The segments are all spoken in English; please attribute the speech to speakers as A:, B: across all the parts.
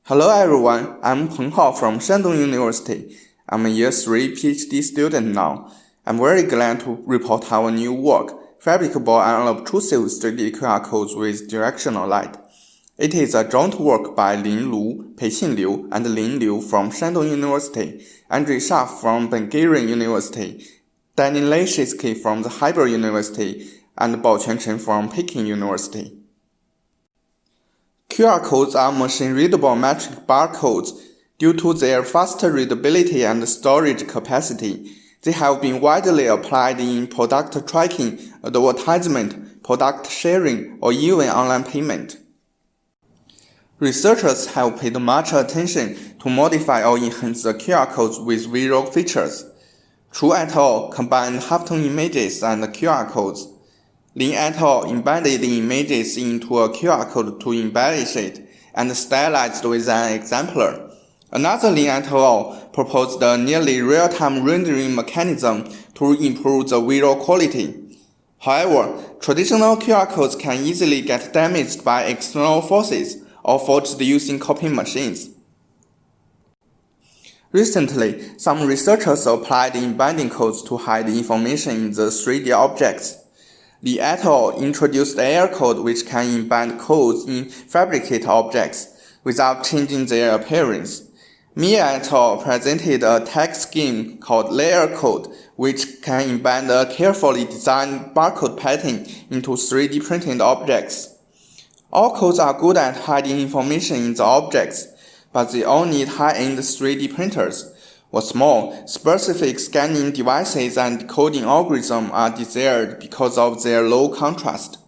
A: Hello everyone, I'm Peng from Shandong University. I'm a year 3 PhD student now. I'm very glad to report our new work, Fabricable and Unobtrusive 3D QR-Codes with directional light. It is a joint work by Lin Lu, Peiqing and Lin Liu from Shandong University, Andrei Sharf from Ben-Gurion University, Dani Lischinski from the Hebrew University, and Baoquan Chen from Peking University. QR codes are machine-readable metric barcodes. Due to their fast readability and storage capacity, they have been widely applied in product tracking, advertisement, product sharing, or even online payment. Researchers have paid much attention to modify or enhance the QR codes with visual features. Chu et al. Combined halftone images and QR codes. Lin et al. Embedded the images into a QR code to embellish it and stylized with an exemplar. Another Lin et al. Proposed a nearly real-time rendering mechanism to improve the visual quality. However, traditional QR codes can easily get damaged by external forces or forged using copy machines. Recently, some researchers applied embedding codes to hide information in the 3D objects. Li et al. Introduced layer code which can embed codes in fabricated objects without changing their appearance. Mi et al. Presented a tag scheme called layer code which can embed a carefully designed barcode pattern into 3D printed objects. All codes are good at hiding information in the objects, but they all need high-end 3D printers. What's more, specific scanning devices and decoding algorithms are desired because of their low contrast.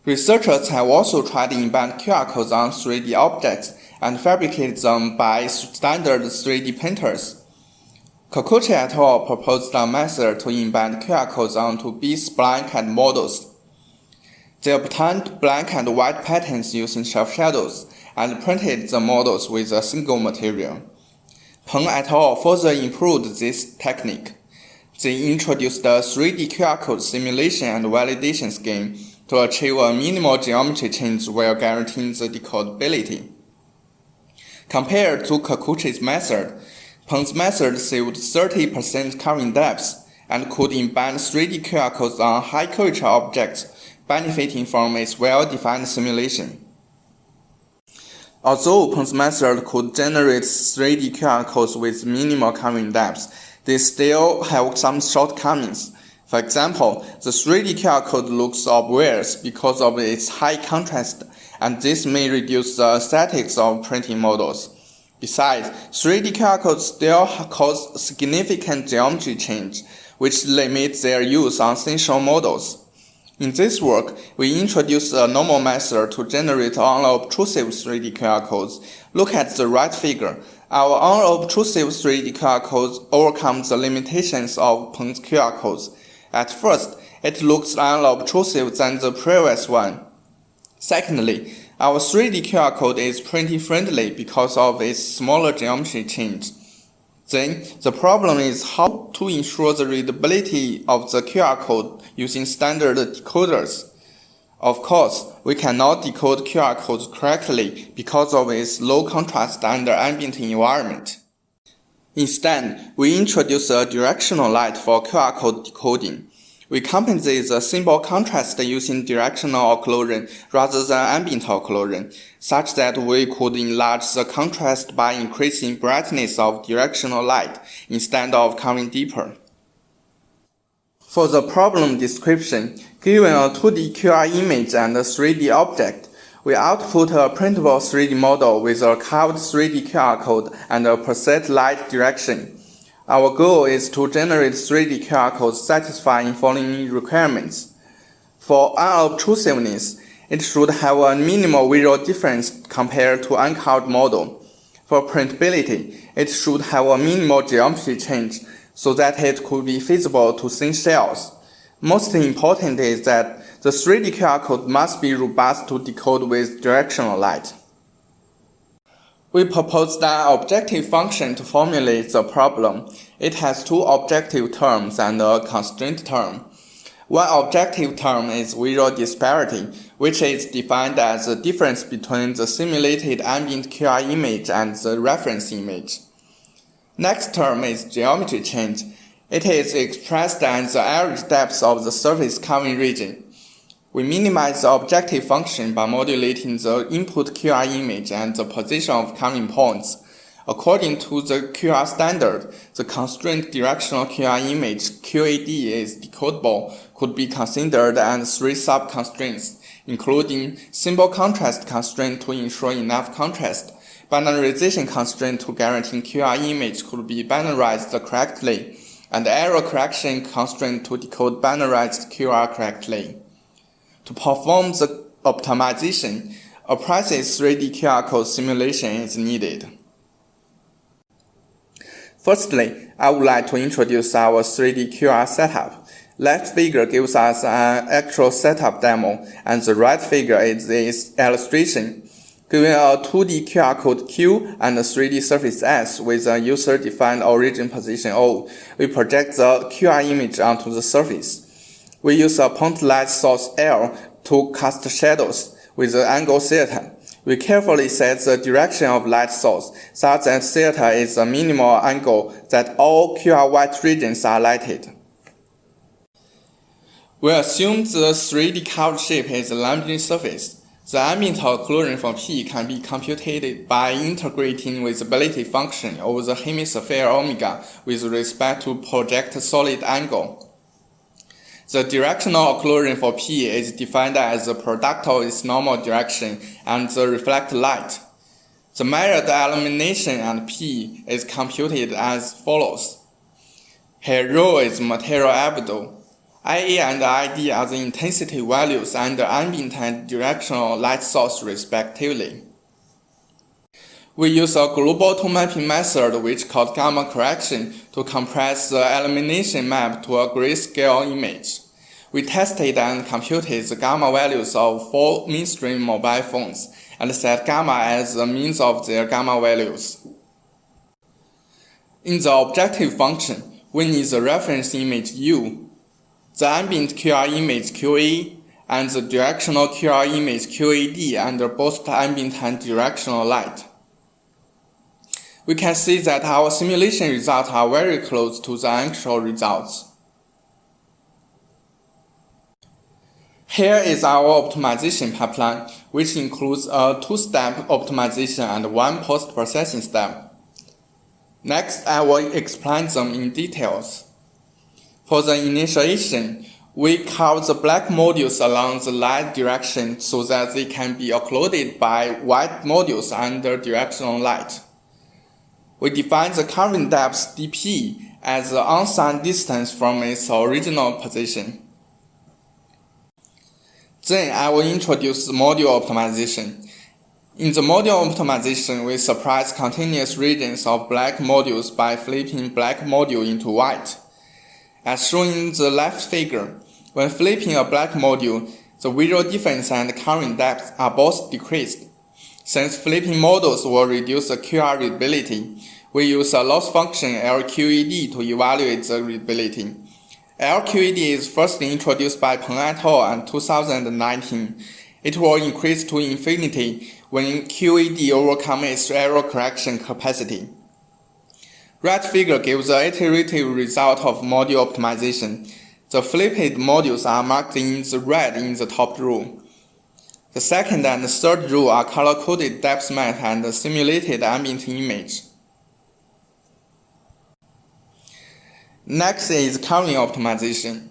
A: Researchers have also tried to embed QR codes on 3D objects and fabricate them by standard 3D printers. Kakuchi et al. Proposed a method to embed QR codes onto B-spline CAD models. They obtained black and white patterns using sharp shadows and printed the models with a single material. Peng et al. Further improved this technique. They introduced a 3D QR code simulation and validation scheme to achieve a minimal geometry change while guaranteeing the decodability. Compared to Kakuchi's method, Peng's method saved 30% covering depth and could embed 3D QR codes on high-curvature objects, benefiting from its well-defined simulation. Although Peng's method could generate 3D QR codes with minimal covering depth, they still have some shortcomings. For example, the 3D QR code looks obvious because of its high contrast, and this may reduce the aesthetics of printing models. Besides, 3D QR codes still cause significant geometry change, which limits their use on thin-show models. In this work, we introduced a normal method to generate unobtrusive 3D QR codes. Look at the right figure. Our unobtrusive 3D QR codes overcome the limitations of Peng's QR codes. At first, it looks unobtrusive than the previous one. Secondly, our 3D QR code is printing-friendly because of its smaller geometry change. Then, the problem is how to ensure the readability of the QR code using standard decoders. Of course, we cannot decode QR codes correctly because of its low contrast under ambient environment. Instead, we introduce a directional light for QR code decoding. We compensate the symbol contrast using directional occlusion rather than ambient occlusion, such that we could enlarge the contrast by increasing brightness of directional light instead of coming deeper. For the problem description, given a 2D QR image and a 3D object, we output a printable 3D model with a carved 3D QR code and a preset light direction. Our goal is to generate 3D QR codes satisfying following requirements. For unobtrusiveness, it should have a minimal visual difference compared to uncarved model. For printability, it should have a minimal geometry change so that it could be feasible to thin shells. Most important is that the 3D QR code must be robust to decode with directional light. We proposed an objective function to formulate the problem. It has two objective terms and a constraint term. One objective term is visual disparity, which is defined as the difference between the simulated ambient QR image and the reference image. Next term is geometry change. It is expressed as the average depth of the surface covering region. We minimize the objective function by modulating the input QR image and the position of covering points. According to the QR standard, the constraint directional QR image QAD is decodable, could be considered as 3 sub-constraints, including symbol contrast constraint to ensure enough contrast, binarization constraint to guarantee QR image could be binarized correctly, and error correction constraint to decode binarized QR correctly. To perform the optimization, a precise 3D QR code simulation is needed. Firstly, I would like to introduce our 3D QR setup. Left figure gives us an actual setup demo, and the right figure is its illustration. Given a 2D QR code Q and a 3D surface S with a user-defined origin position O, we project the QR image onto the surface. We use a point light source L to cast shadows with the angle theta. We carefully set the direction of light source such that theta is a minimal angle that all QR white regions are lighted. We assume the 3D curved shape is a lambda surface. The ambient occlusion for P can be computed by integrating visibility function over the hemisphere omega with respect to project solid angle. The directional occlusion for P is defined as the product of its normal direction and the reflected light. The measured illumination and P is computed as follows. Here ρ is material albedo. IA and ID are the intensity values under ambient and directional light source respectively. We use a global tone mapping method which called gamma correction to compress the illumination map to a grayscale image. We tested and computed the gamma values of 4 mainstream mobile phones and set gamma as the means of their gamma values. In the objective function, we need the reference image U, the ambient QR image QA, and the directional QR image QAD under both ambient and directional light. We can see that our simulation results are very close to the actual results. Here is our optimization pipeline, which includes a 2-step optimization and 1 post-processing step. Next, I will explain them in details. For the initiation, we curve the black modules along the light direction so that they can be occluded by white modules under directional light. We define the curving depth dp as the unsigned distance from its original position. Then I will introduce the module optimization. In the module optimization, we suppress continuous regions of black modules by flipping black module into white. As shown in the left figure, when flipping a black module, the visual difference and curving depth are both decreased. Since flipping modules will reduce the QR readability, we use a loss function LQED to evaluate the readability. LQED is first introduced by Peng et al. In 2019. It will increase to infinity when QED overcomes its error correction capacity. Right figure gives the iterative result of module optimization. The flipped modules are marked in the red in the top row. The second and third row are color-coded depth map and simulated ambient image. Next is curving optimization.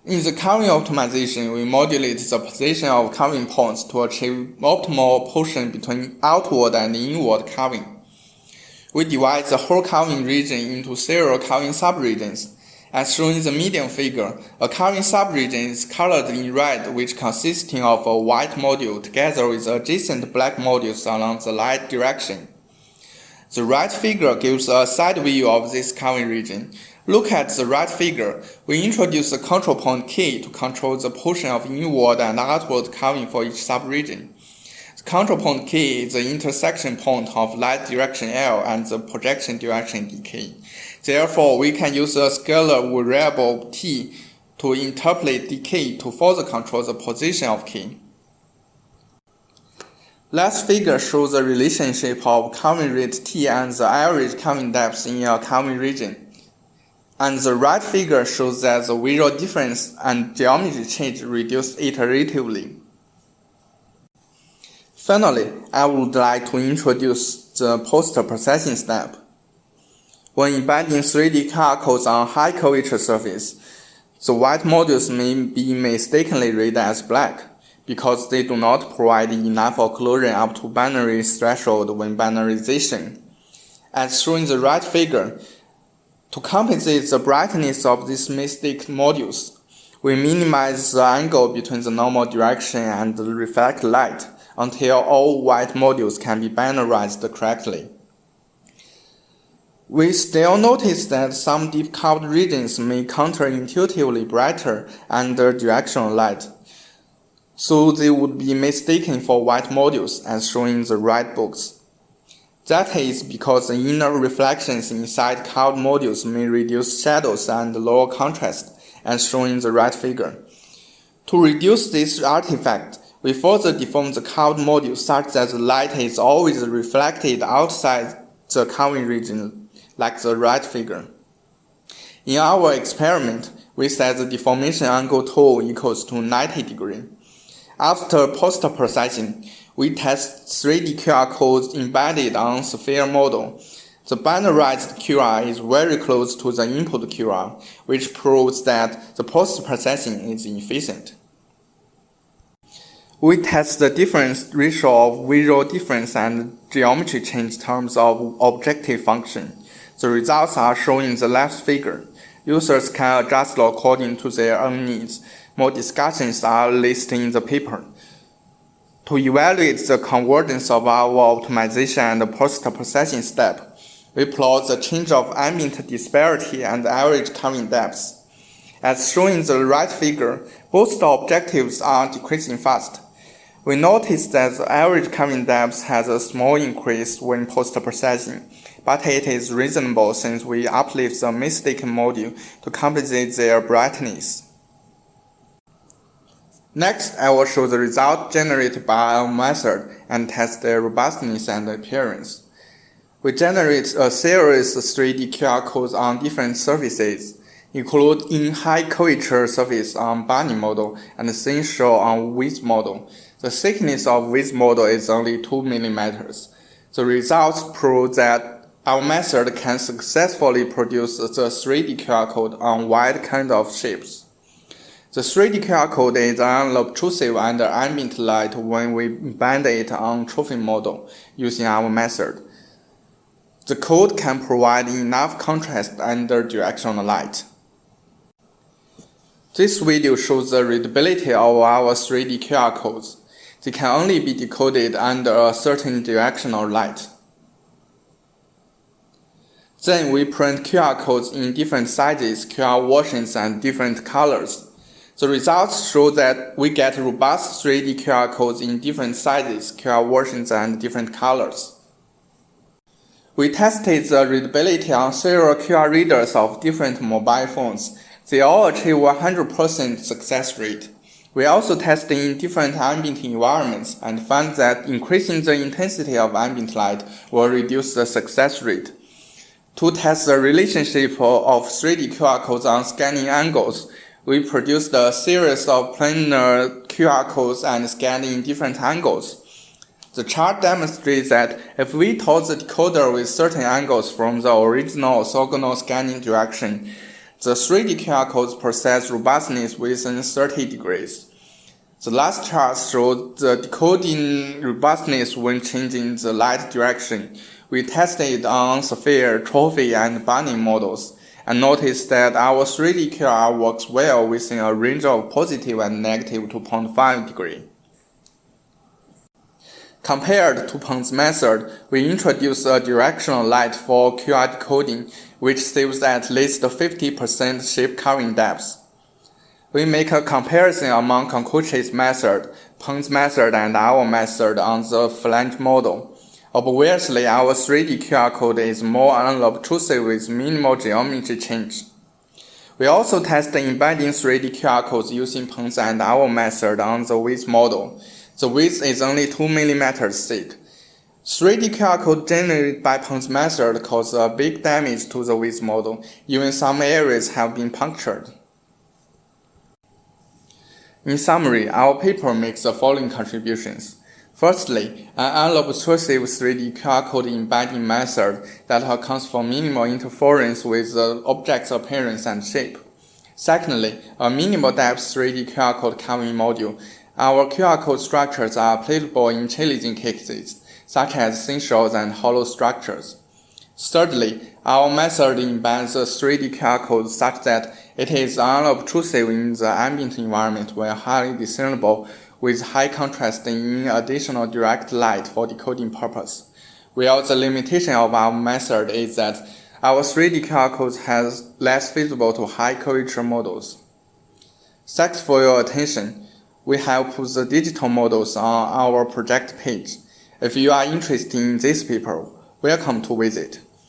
A: In the curving optimization, we modulate the position of curving points to achieve optimal portion between outward and inward curving. We divide the whole curving region into several curving subregions. As shown in the medium figure, a curving subregion is colored in red, which consisting of a white module together with adjacent black modules along the light direction. The right figure gives a side view of this curving region. Look at the right figure. We introduce the control point K to control the portion of inward and outward curving for each subregion. The control point K is the intersection point of light direction L and the projection direction dk. Therefore, we can use a scalar variable t to to interpolate the key to further control the position of key. Last figure shows the relationship of carving rate T and the average carving depth in a carving region. And the right figure shows that the visual difference and geometry change reduce iteratively. Finally, I would like to introduce the post-processing step. When embedding 3D QR codes on high curvature surface, the white modules may be mistakenly read as black, because they do not provide enough occlusion up to binary threshold when binarization. As shown in the right figure, to compensate the brightness of these mistake modules, we minimize the angle between the normal direction and the reflected light until all white modules can be binarized correctly. We still notice that some deep carved regions may counterintuitively brighter under directional light, so they would be mistaken for white modules as shown in the right box. That is because the inner reflections inside carved modules may reduce shadows and lower contrast, as shown in the right figure. To reduce this artifact, we further deform the carved module such that the light is always reflected outside the carving region, like the right figure. In our experiment, we set the deformation angle tau equals to 90 degrees. After post-processing, we test 3D QR codes embedded on sphere model. The binarized QR is very close to the input QR, which proves that the post-processing is efficient. We test the difference ratio of visual difference and geometry change in terms of objective function. The results are shown in the left figure. Users can adjust according to their own needs. More discussions are listed in the paper. To evaluate the convergence of our optimization and post-processing step, we plot the change of ambient disparity and average carving depth. As shown in the right figure, both the objectives are decreasing fast. We notice that the average carving depth has a small increase when post-processing, but it is reasonable since we uplift the mistaken module to compensate their brightness. Next, I will show the result generated by our method and test their robustness and appearance. We generate a series of 3D QR codes on different surfaces, including high curvature surface on Bunny model and thin shell on width model. The thickness of width model is only 2 mm. The results prove that our method can successfully produce the 3D QR code on wide kind of shapes. The 3D QR code is unobtrusive under ambient light when we bend it on trophy model using our method. The code can provide enough contrast under directional light. This video shows the readability of our 3D QR codes. They can only be decoded under a certain directional light. Then we print QR codes in different sizes, QR versions, and different colors. The results show that we get robust 3D QR codes in different sizes, QR versions, and different colors. We tested the readability on several QR readers of different mobile phones. They all achieve 100% success rate. We also tested in different ambient environments and found that increasing the intensity of ambient light will reduce the success rate. To test the relationship of 3D QR codes on scanning angles, we produced a series of planar QR codes and scanned in different angles. The chart demonstrates that if we taught the decoder with certain angles from the original orthogonal scanning direction, the 3D QR codes process robustness within 30 degrees. The last chart showed the decoding robustness when changing the light direction. We tested on sphere, trophy, and bunny models, and noticed that our 3D QR works well within a range of positive and negative 2.5 degrees. Compared to Peng's method, we introduced a directional light for QR decoding, which saves at least 50% shape carving depth. We make a comparison among Konkuchi's method, Peng's method, and our method on the flange model. Obviously, our 3D QR code is more unobtrusive with minimal geometry change. We also test embedding 3D QR codes using Peng's and our method on the width model. The width is only 2 mm thick. 3D QR code generated by Peng's method cause a big damage to the width model. Even some areas have been punctured. In summary, our paper makes the following contributions. Firstly, an unobtrusive 3D QR code embedding method that accounts for minimal interference with the object's appearance and shape. Secondly, a minimal depth 3D QR code covering module. Our QR code structures are applicable in challenging cases, such as thin shells and hollow structures. Thirdly, our method embeds the 3D QR code such that it is unobtrusive in the ambient environment while highly discernible with high contrast in additional direct light for decoding purpose. While the limitation of our method is that our 3D QR code has less feasible to high curvature models. Thanks for your attention. We have put the digital models on our project page. If you are interested in this paper, welcome to visit.